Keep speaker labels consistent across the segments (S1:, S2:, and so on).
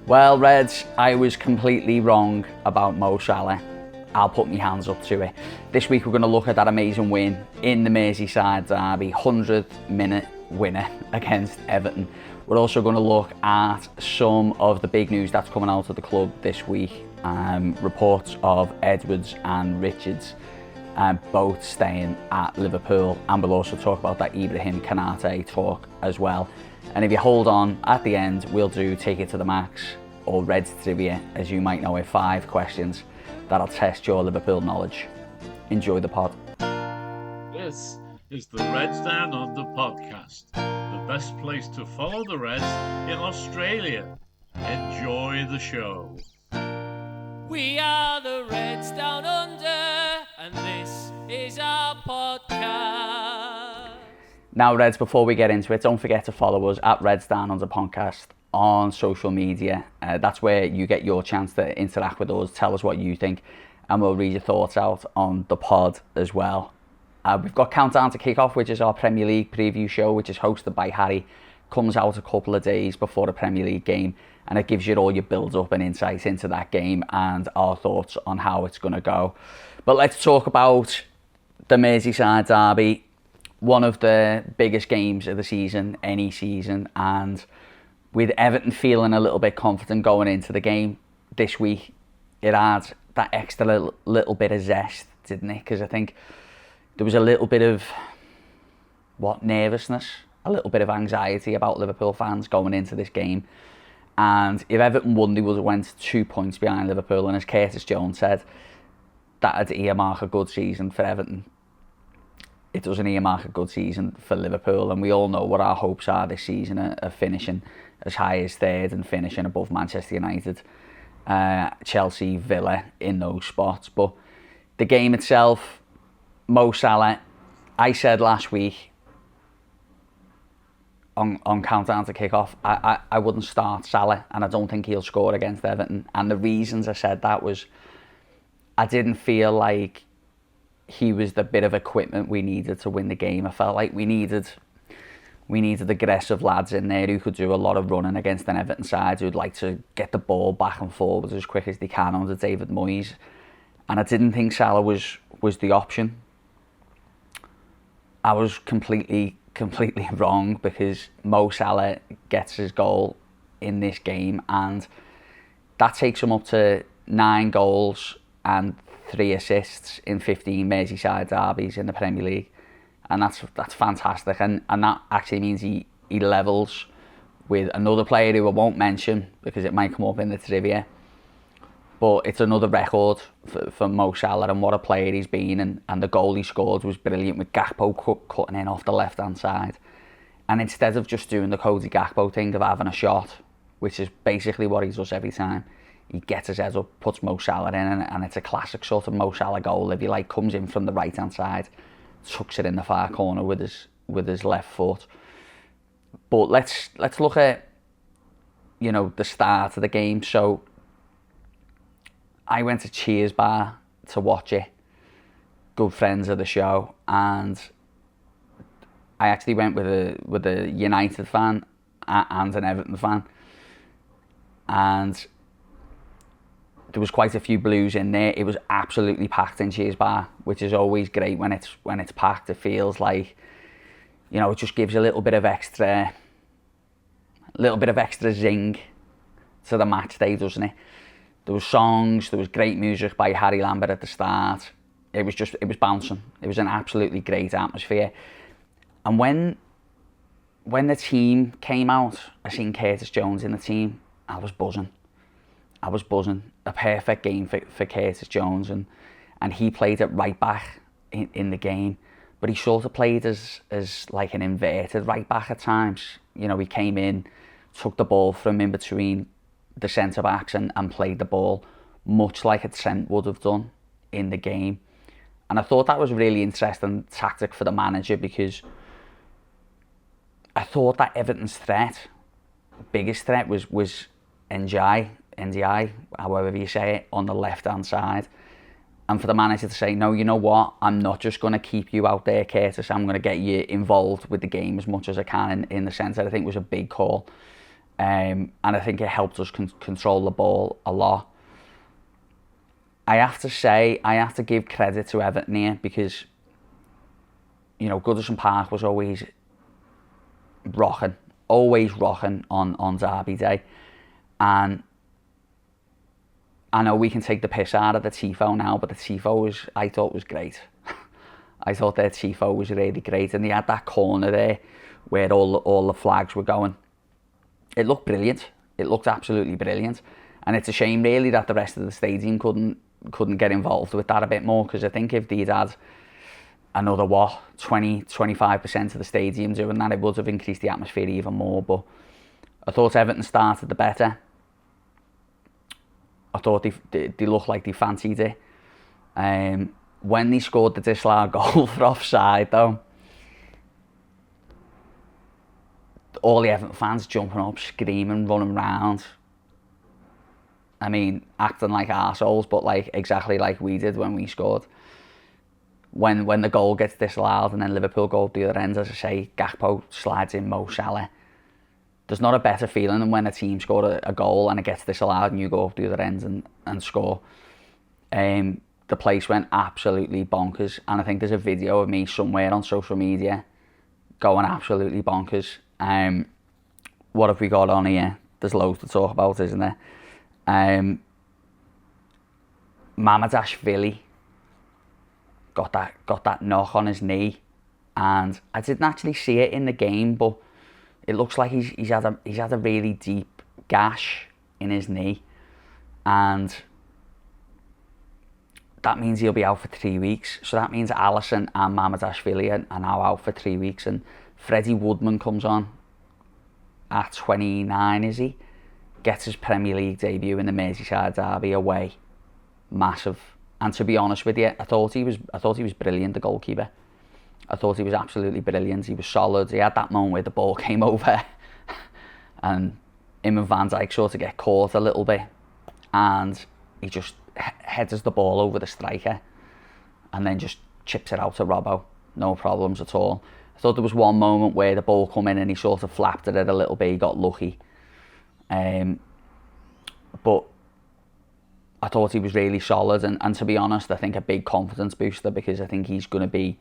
S1: Well, Reds, I was completely wrong about Mo Salah. I'll put my hands up to it. This week we're going to look at that amazing win in the Merseyside derby, 100-minute winner against Everton. We're also going to look at some of the big news that's coming out of the club this week. Reports of Edwards and Richards both staying at Liverpool, and we'll also talk about that Ibrahim Konate talk as well. And if you hold on, at the end we'll do Take It to the Max, or Reds Trivia, as you might know it, 5 questions that'll test your Liverpool knowledge. Enjoy the pod.
S2: This is the Reds Down Under podcast, the best place to follow the Reds in Australia. Enjoy the show.
S3: We are the Reds Down Under, and this is our podcast.
S1: Now, Reds, before we get into it, don't forget to follow us at Reds Down Under Podcast on social media. That's where you get your chance to interact with us, tell us what you think, and we'll read your thoughts out on the pod as well. We've got Countdown to Kick-Off, which is our Premier League preview show, which is hosted by Harry. Comes out a couple of days before the Premier League game, and it gives you all your build-up and insight into that game and our thoughts on how it's going to go. But let's talk about the Merseyside derby, one of the biggest games of the season, any season, and with Everton feeling a little bit confident going into the game this week, it adds that extra little bit of zest, didn't it? Because I think there was a little bit of nervousness, a little bit of anxiety about Liverpool fans going into this game. And if Everton won, they would have went 2 points behind Liverpool. And as Curtis Jones said, that'd earmark a good season for Everton. It doesn't earmark a good season for Liverpool. And we all know what our hopes are this season, of finishing as high as third and finishing above Manchester United, Chelsea, Villa in those spots. But the game itself, Mo Salah, I said last week on Countdown to Kick-Off, I wouldn't start Salah, and I don't think he'll score against Everton. And the reasons I said that was I didn't feel like he was the bit of equipment we needed to win the game. I felt like we needed aggressive lads in there who could do a lot of running against an Everton side who'd like to get the ball back and forward as quick as they can under David Moyes. And I didn't think Salah was the option. I was completely wrong, because Mo Salah gets his goal in this game, and that takes him up to 9 goals and 3 assists in 15 Merseyside derbies in the Premier League. And that's fantastic, and that actually means he levels with another player who I won't mention because it might come up in the trivia, but it's another record for Mo Salah, and what a player he's been, and the goal he scored was brilliant, with Gakpo cutting in off the left hand side. And instead of just doing the Cody Gakpo thing of having a shot, which is basically what he does every time, he gets his head up, puts Mo Salah in, and it's a classic sort of Mo Salah goal, if you like. Comes in from the right hand side, tucks it in the far corner with his left foot. But let's look at, the start of the game. So I went to Cheers Bar to watch it, good friends of the show, and I actually went with a United fan and an Everton fan, and there was quite a few Blues in there. It was absolutely packed in Cheers Bar, which is always great when it's packed. It feels like, it just gives you a little bit of extra zing to the match day, doesn't it? There was songs, there was great music by Harry Lambert at the start. It was bouncing. It was an absolutely great atmosphere. And when the team came out, I seen Curtis Jones in the team, I was buzzing. A perfect game for Curtis Jones, and he played it right back in the game, but he sort of played as like an inverted right back at times. He came in, took the ball from in between the centre backs and played the ball much like a Trent would have done in the game. And I thought that was a really interesting tactic for the manager, because I thought that Everton's biggest threat was NDI, however you say it, on the left-hand side. And for the manager to say, no, you know what, I'm not just going to keep you out there, Curtis, I'm going to get you involved with the game as much as I can in the centre, I think was a big call. and I think it helped us control the ball a lot. I have to give credit to Everton here because, you know, Goodison Park was always rocking on Derby Day. And I know we can take the piss out of the tifo now, but the tifo I thought was great. I thought their tifo was really great, and they had that corner there where all the flags were going. It looked brilliant. It looked absolutely brilliant, and it's a shame really that the rest of the stadium couldn't get involved with that a bit more, because I think if they'd had another 20-25% of the stadium doing that, it would have increased the atmosphere even more. But I thought Everton started the better. I thought they looked like they fancied it. When they scored the disallowed goal for offside though, all the Everton fans jumping up, screaming, running around. I mean, acting like arseholes, but like exactly like we did when we scored. When the goal gets disallowed and then Liverpool go up the other end, as I say, Gakpo slides in Mo Salah. There's not a better feeling than when a team scored a goal and it gets disallowed and you go up the other end and score. The place went absolutely bonkers, and I think there's a video of me somewhere on social media going absolutely bonkers. What have we got on here? There's loads to talk about, isn't there? Mamardashvili got that knock on his knee, and I didn't actually see it in the game, but it looks like he's had a really deep gash in his knee, and that means he'll be out for 3 weeks. So that means Alisson and Mamardashvili are now out for 3 weeks, and Freddie Woodman comes on at 29, is he? Gets his Premier League debut in the Merseyside derby away. Massive. And to be honest with you, I thought he was brilliant, the goalkeeper. I thought he was absolutely brilliant. He was solid. He had that moment where the ball came over and him and Van Dijk sort of get caught a little bit, and he just headers the ball over the striker and then just chips it out to Robbo. No problems at all. I thought there was one moment where the ball come in and he sort of flapped at it a little bit. He got lucky. But I thought he was really solid, and to be honest, I think a big confidence booster, because I think he's going to be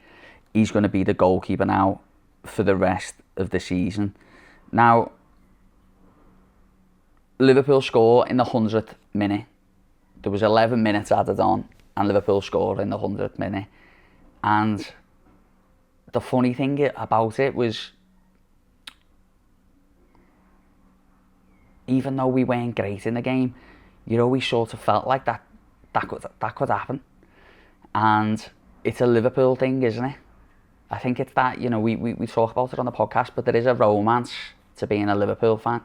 S1: the goalkeeper now for the rest of the season. Now, Liverpool score in the 100th minute. There was 11 minutes added on, and Liverpool scored in the 100th minute. And the funny thing about it was, even though we weren't great in the game, you always sort of felt like that could happen. And it's a Liverpool thing, isn't it? I think it's that, you know, we talk about it on the podcast, but there is a romance to being a Liverpool fan.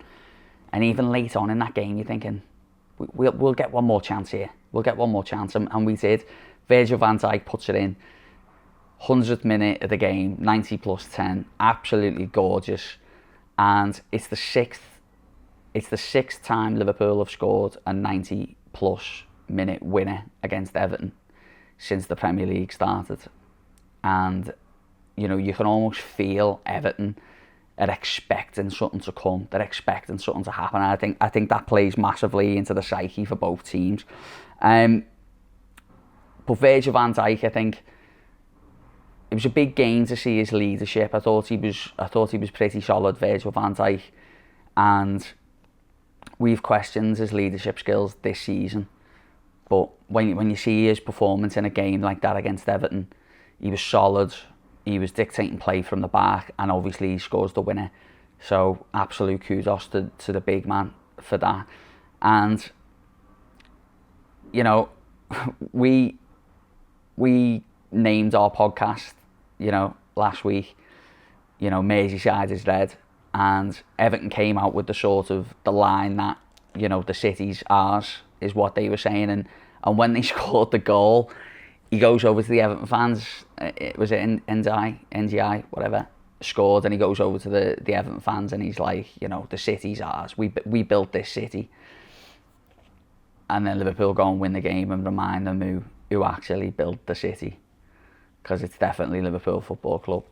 S1: And even late on in that game, you're thinking, we'll get one more chance here. We'll get one more chance, and we did. Virgil van Dijk puts it in. 100th minute of the game, 90 plus 10, absolutely gorgeous. And it's the sixth time Liverpool have scored a 90 plus minute winner against Everton since the Premier League started. And you know, you can almost feel Everton are expecting something to come. They're expecting something to happen. And I think that plays massively into the psyche for both teams. But Virgil van Dijk, I think it was a big gain to see his leadership. I thought he was pretty solid, Virgil van Dijk, and we've questioned his leadership skills this season. But when you see his performance in a game like that against Everton, he was solid. He was dictating play from the back, and obviously he scores the winner. So absolute kudos to the big man for that. And you know, we named our podcast, you know, last week, you know, Merseyside is red, and Everton came out with the line that, you know, the city's ours, is what they were saying. And when they scored the goal, he goes over to the Everton fans. It was NGI, whatever, scored, and he goes over to the Everton fans and he's like, you know, the city's ours. We built this city. And then Liverpool go and win the game and remind them who actually built the city, because it's definitely Liverpool Football Club,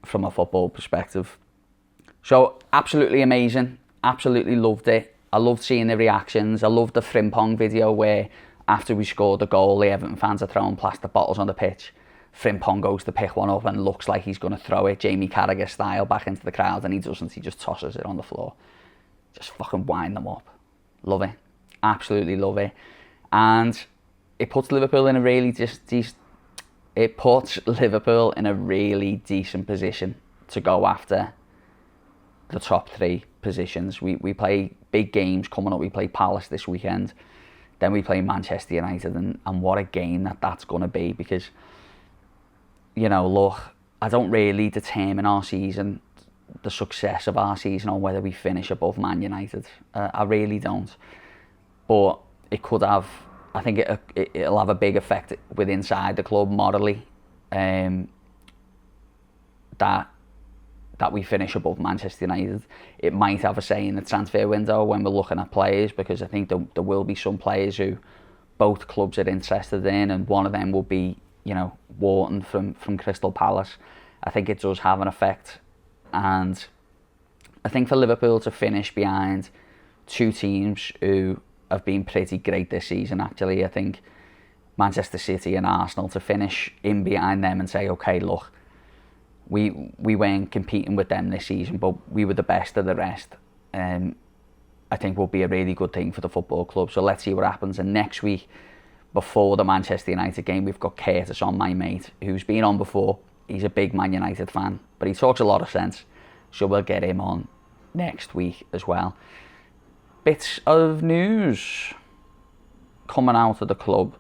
S1: from a football perspective. So absolutely amazing. absolutely loved it. I loved seeing the reactions. I loved the Frimpong video where after we scored the goal, the Everton fans are throwing plastic bottles on the pitch. Frimpong goes to pick one up and looks like he's going to throw it Jamie Carragher style back into the crowd, and he doesn't. He just tosses it on the floor. Just fucking wind them up. Love it. Absolutely love it. And it puts Liverpool in a really decent position to go after the top 3 positions. We play big games coming up. We play Palace this weekend. Then we play Manchester United, and what a game that's going to be, because, you know, look, I don't really determine our season, the success of our season, on whether we finish above Man United. I really don't. But it could have, I think it'll have a big effect with inside the club morally, that we finish above Manchester United. It might have a say in the transfer window when we're looking at players, because I think there will be some players who both clubs are interested in, and one of them will be, you know, Wharton from Crystal Palace. I think it does have an effect, and I think for Liverpool to finish behind 2 teams who have been pretty great this season, actually, I think Manchester City and Arsenal, to finish in behind them and say, okay, look, we weren't competing with them this season, but we were the best of the rest. I think will be a really good thing for the football club. So let's see what happens. And next week, before the Manchester United game, we've got Curtis on, my mate, who's been on before. He's a big Man United fan, but he talks a lot of sense. So we'll get him on next week as well. Bits of news coming out of the club.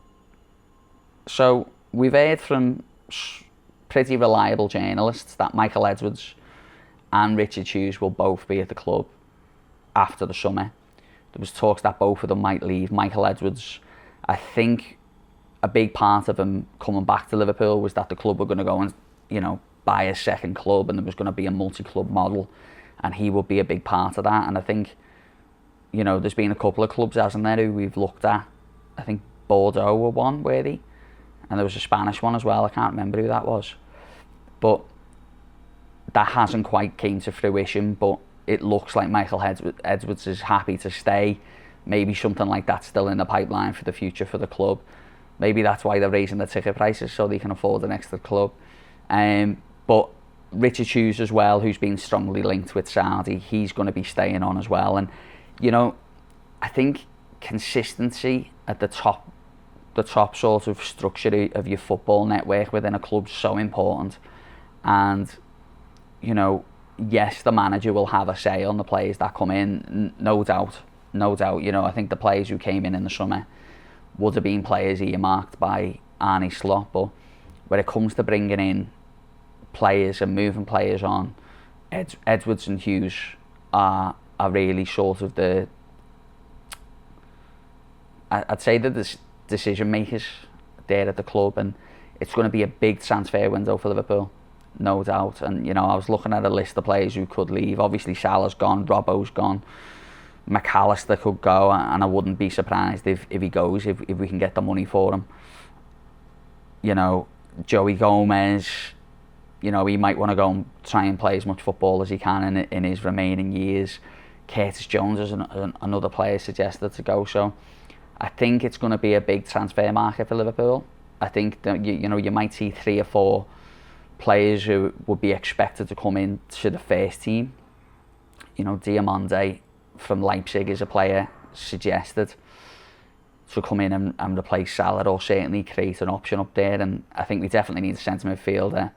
S1: So we've heard from pretty reliable journalists that Michael Edwards and Richard Hughes will both be at the club after the summer. There was talks that both of them might leave. Michael Edwards, I think a big part of him coming back to Liverpool was that the club were going to go and, you know, buy a second club, and there was going to be a multi-club model, and he would be a big part of that. And I think, you know, there's been a couple of clubs, hasn't there, who we've looked at. I think Bordeaux were one, were they? And there was a Spanish one as well. I can't remember who that was. But that hasn't quite came to fruition, but it looks like Michael Edwards is happy to stay. Maybe something like that's still in the pipeline for the future for the club. Maybe that's why they're raising the ticket prices, so they can afford an extra club. But Richard Hughes as well, who's been strongly linked with Saudi, he's going to be staying on as well. And, you know, I think consistency at the top sort of structure of your football network within a club is so important. And, you know, yes, the manager will have a say on the players that come in, no doubt. You know, I think the players who came in the summer would have been players earmarked by Arne Slot, but when it comes to bringing in players and moving players on, Edwards and Hughes are really sort of I'd say the decision makers there at the club, and it's going to be a big transfer window for Liverpool, no doubt. And, you know, I was looking at a list of players who could leave. Obviously Salah's gone, Robbo's gone, McAllister could go, and I wouldn't be surprised if he goes, if we can get the money for him. You know, Joey Gomez, you know, he might want to go and try and play as much football as he can in his remaining years. Curtis Jones is another player suggested to go. So I think it's going to be a big transfer market for Liverpool. I think that you know, you might see 3 or 4 players who would be expected to come in to the first team. You know, Diamande from Leipzig is a player suggested to come in and replace Salah, or certainly create an option up there. And I think we definitely need a centre midfielder.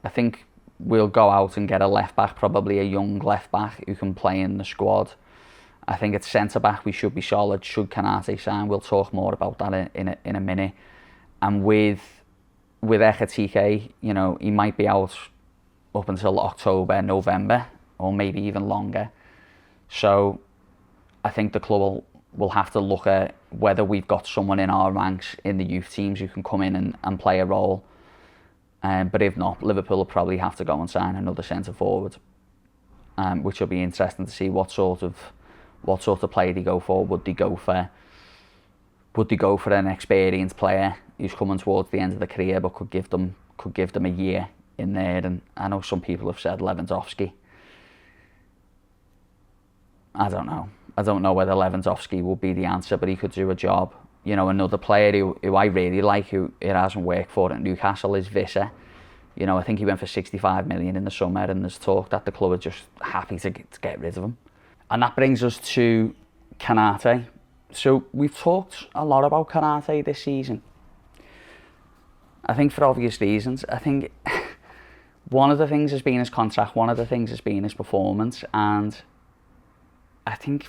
S1: I think we'll go out and get a left back, probably a young left back who can play in the squad. I think at centre back we should be solid. Should Konate sign? We'll talk more about that in a minute. And with Ekitike, you know, he might be out up until October, November, or maybe even longer. So I think the club will have to look at whether we've got someone in our ranks in the youth teams who can come in and play a role. But if not, Liverpool will probably have to go and sign another centre forward, which will be interesting to see what sort of player they go for. Would they go for an experienced player who's coming towards the end of the career but could give them a year in there? And I know some people have said Lewandowski. I don't know. I don't know whether Lewandowski will be the answer, but he could do a job. You know, another player who I really like, who it hasn't worked for at Newcastle, is Visser. You know, I think he went for 65 million in the summer, and there's talk that the club are just happy to get rid of him. And that brings us to Konate. So we've talked a lot about Konate this season. I think for obvious reasons. I think one of the things has been his contract, one of the things has been his performance, and I think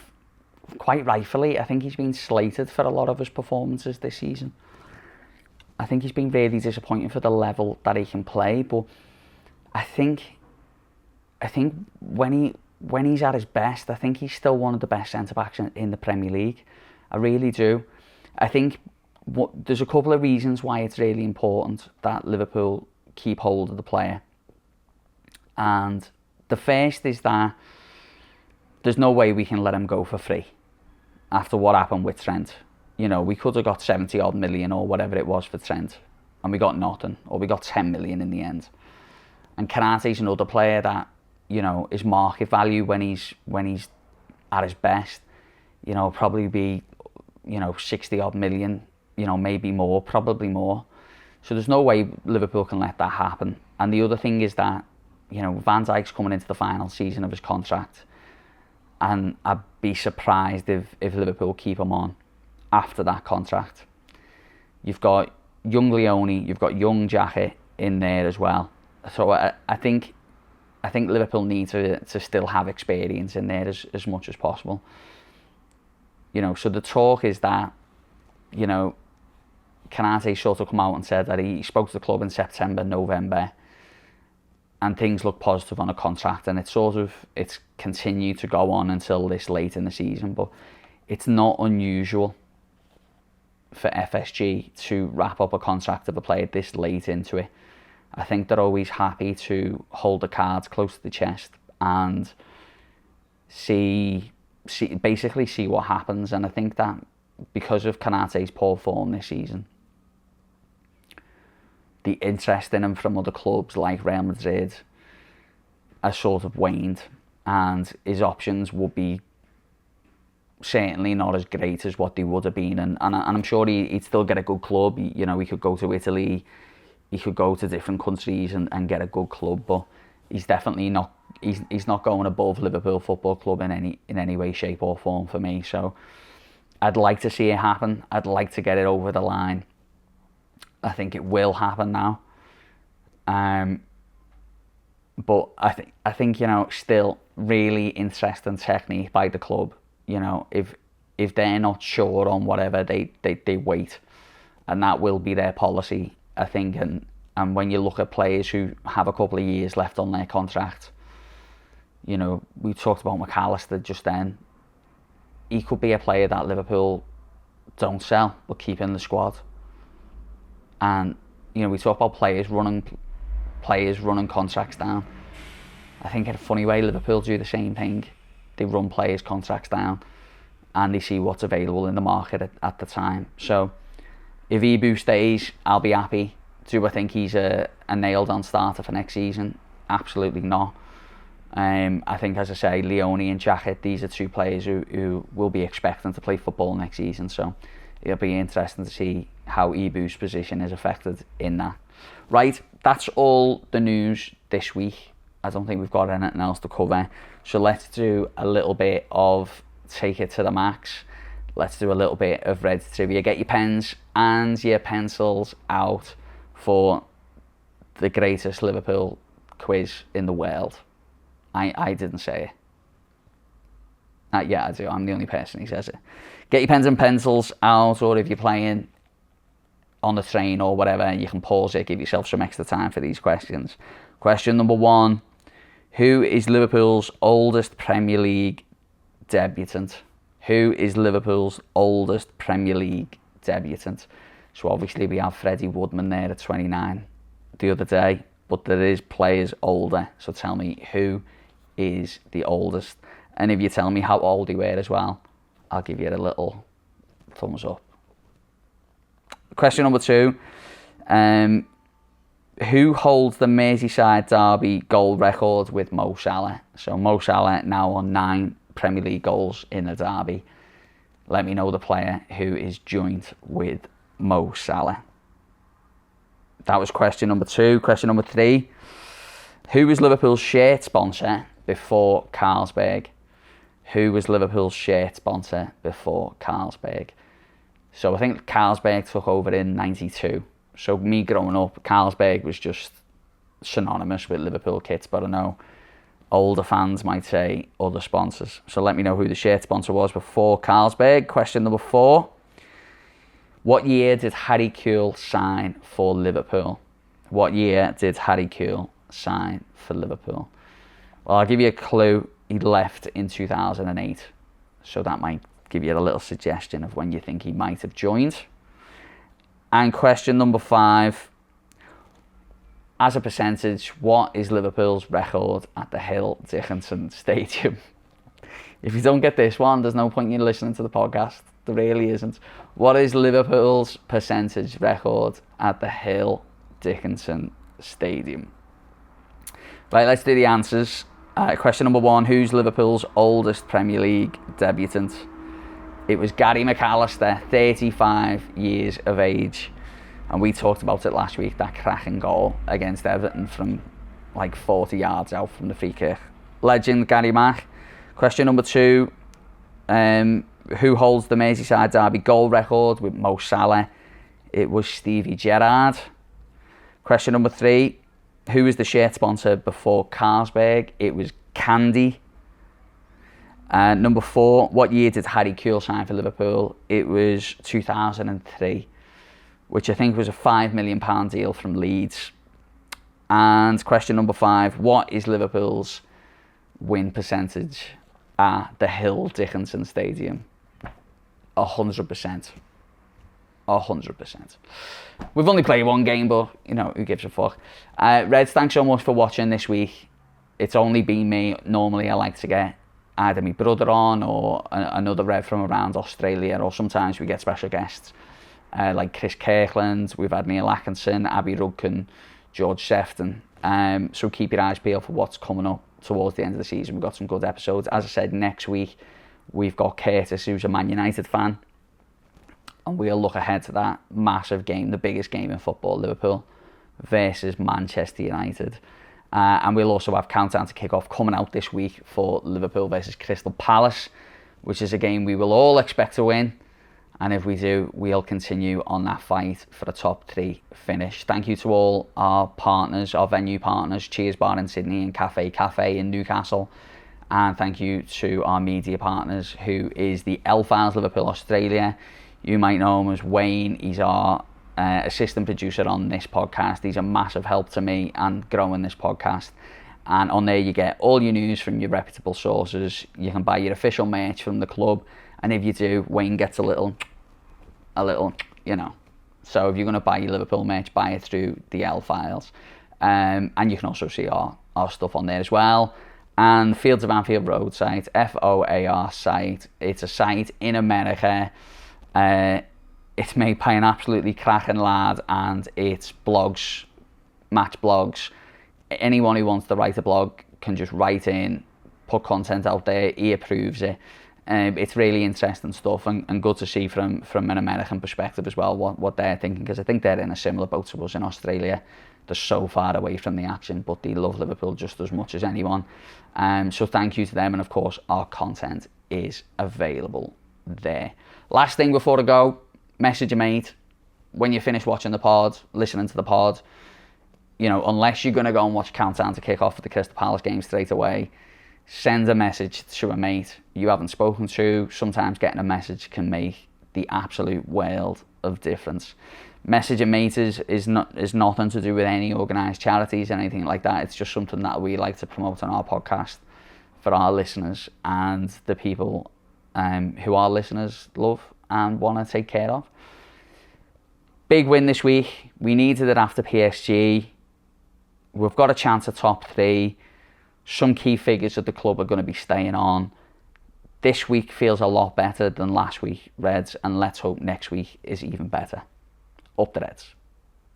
S1: quite rightfully, I think he's been slated for a lot of his performances this season. I think he's been really disappointing for the level that he can play, but I think when he's at his best, I think he's still one of the best centre-backs in the Premier League. I really do. I think there's a couple of reasons why it's really important that Liverpool keep hold of the player. And the first is that there's no way we can let him go for free after what happened with Trent. You know, we could have got 70 odd million or whatever it was for Trent, and we got nothing, or we got 10 million in the end. And Konate's another player that, you know, his market value when he's at his best, you know, probably be, you know, 60 odd million, you know, maybe more, probably more. So there's no way Liverpool can let that happen. And the other thing is that, you know, Van Dijk's coming into the final season of his contract, and I'd be surprised if Liverpool keep him on after that contract. You've got young Leone, you've got young Xhaka in there as well. So I think Liverpool need to still have experience in there as much as possible. You know, so the talk is that, you know, Konate sort of come out and said that he spoke to the club in September, November, and things look positive on a contract, and it's continued to go on until this late in the season. But it's not unusual for FSG to wrap up a contract of a player this late into it. I think they're always happy to hold the cards close to the chest and basically see what happens. And I think that because of Konate's poor form this season, the interest in him from other clubs like Real Madrid has sort of waned, and his options will be certainly not as great as what they would have been. And I'm sure he'd still get a good club. You know, he could go to Italy, he could go to different countries and get a good club, but he's definitely not. He's not going above Liverpool Football Club in any way, shape or form for me. So I'd like to see it happen. I'd like to get it over the line. I think it will happen now. But I think you know, still really interesting technique by the club. You know, if they're not sure on whatever, they wait, and that will be their policy, I think. And when you look at players who have a couple of years left on their contract, you know, we talked about McAllister just then. He could be a player that Liverpool don't sell but keep in the squad. And you know, we talk about players running contracts down. I think in a funny way Liverpool do the same thing. They run players' contracts down and they see what's available in the market at the time. So if Ibu stays, I'll be happy. Do I think he's a nailed-on starter for next season? Absolutely not. I think, as I say, Leone and Xhaka, these are two players who will be expecting to play football next season. So it'll be interesting to see how Ibu's position is affected in that. Right, that's all the news this week. I don't think we've got anything else to cover. So let's do a little bit of Take It to the Max. Let's do a little bit of Reds trivia. Get your pens and your pencils out for the greatest Liverpool quiz in the world. I didn't say it. Yeah, I do. I'm the only person who says it. Get your pens and pencils out, or if you're playing on the train or whatever, you can pause it, give yourself some extra time for these questions. Question number 1. Who is Liverpool's oldest Premier League debutant? Who is Liverpool's oldest Premier League debutant? So obviously we have Freddie Woodman there at 29 the other day, but there is players older. So tell me, who is the oldest? And if you tell me how old you were as well, I'll give you a little thumbs up. Question number 2. Who holds the Merseyside derby goal record with Mo Salah? So Mo Salah now on 9 Premier League goals in a derby. Let me know the player who is joint with Mo Salah. That was question number 2. Question number 3. Who was Liverpool's shirt sponsor before Carlsberg? Who was Liverpool's shirt sponsor before Carlsberg? So I think Carlsberg took over in 92. So me growing up, Carlsberg was just synonymous with Liverpool kits, but I know older fans might say other sponsors. So let me know who the shirt sponsor was before Carlsberg. Question number 4. What year did Harry Kewell sign for Liverpool? What year did Harry Kewell sign for Liverpool? Well, I'll give you a clue. He left in 2008. So that might give you a little suggestion of when you think he might have joined. And question number 5. As a percentage, what is Liverpool's record at the Hill Dickinson Stadium? If you don't get this one, there's no point in you listening to the podcast. There really isn't. What is Liverpool's percentage record at the Hill Dickinson Stadium? Right, let's do the answers. Question number 1, who's Liverpool's oldest Premier League debutant? It was Gary McAllister, 35 years of age. And we talked about it last week, that cracking goal against Everton from like 40 yards out from the free kick. Legend Gary Mack. Question number 2, who holds the Merseyside derby goal record with Mo Salah? It was Stevie Gerrard. Question number 3, who was the shirt sponsor before Carlsberg? It was Candy. Number 4, what year did Harry Kewell sign for Liverpool? It was 2003. Which I think was a £5 million deal from Leeds. And question number 5, what is Liverpool's win percentage at the Hill Dickinson Stadium? 100%. 100%. We've only played one game, but, you know, who gives a fuck? Reds, thanks so much for watching this week. It's only been me. Normally I like to get either my brother on or another Red from around Australia, or sometimes we get special guests. Like Chris Kirkland, we've had Neil Atkinson, Abby Rudkin, George Sefton. So keep your eyes peeled for what's coming up towards the end of the season. We've got some good episodes. As I said, next week we've got Curtis, who's a Man United fan, and we'll look ahead to that massive game, the biggest game in football, Liverpool versus Manchester United. And we'll also have Countdown to Kick-Off coming out this week for Liverpool versus Crystal Palace, which is a game we will all expect to win. And if we do, we'll continue on that fight for a top 3 finish. Thank you to all our partners, our venue partners, Cheers Bar in Sydney and Ka-Fey in Newcastle. And thank you to our media partners, who is the L-Files Liverpool Australia. You might know him as Wayne. He's our assistant producer on this podcast. He's a massive help to me and growing this podcast. And on there you get all your news from your reputable sources. You can buy your official merch from the club. And if you do, Wayne gets a little, you know. So if you're going to buy your Liverpool merch, buy it through the L-Files. And you can also see our stuff on there as well. And Fields of Anfield Road site, FOAR site. It's a site in America. It's made by an absolutely cracking lad, and it's blogs, match blogs. Anyone who wants to write a blog can just write in, put content out there, he approves it. It's really interesting stuff, and good to see from an American perspective as well what they're thinking, because I think they're in a similar boat to us in Australia. They're so far away from the action, but they love Liverpool just as much as anyone. So thank you to them, and of course our content is available there. Last thing before I go, message a mate. When you finish watching the pod, listening to the pod, you know, unless you're going to go and watch Countdown to Kick Off for the Crystal Palace game straight away, send a message to a mate you haven't spoken to. Sometimes getting a message can make the absolute world of difference. Message a mate is nothing to do with any organised charities or anything like that. It's just something that we like to promote on our podcast for our listeners and the people who our listeners love and want to take care of. Big win this week. We needed it after PSG. We've got a chance at top 3. Some key figures at the club are going to be staying on. This week feels a lot better than last week, Reds, and let's hope next week is even better. Up the Reds.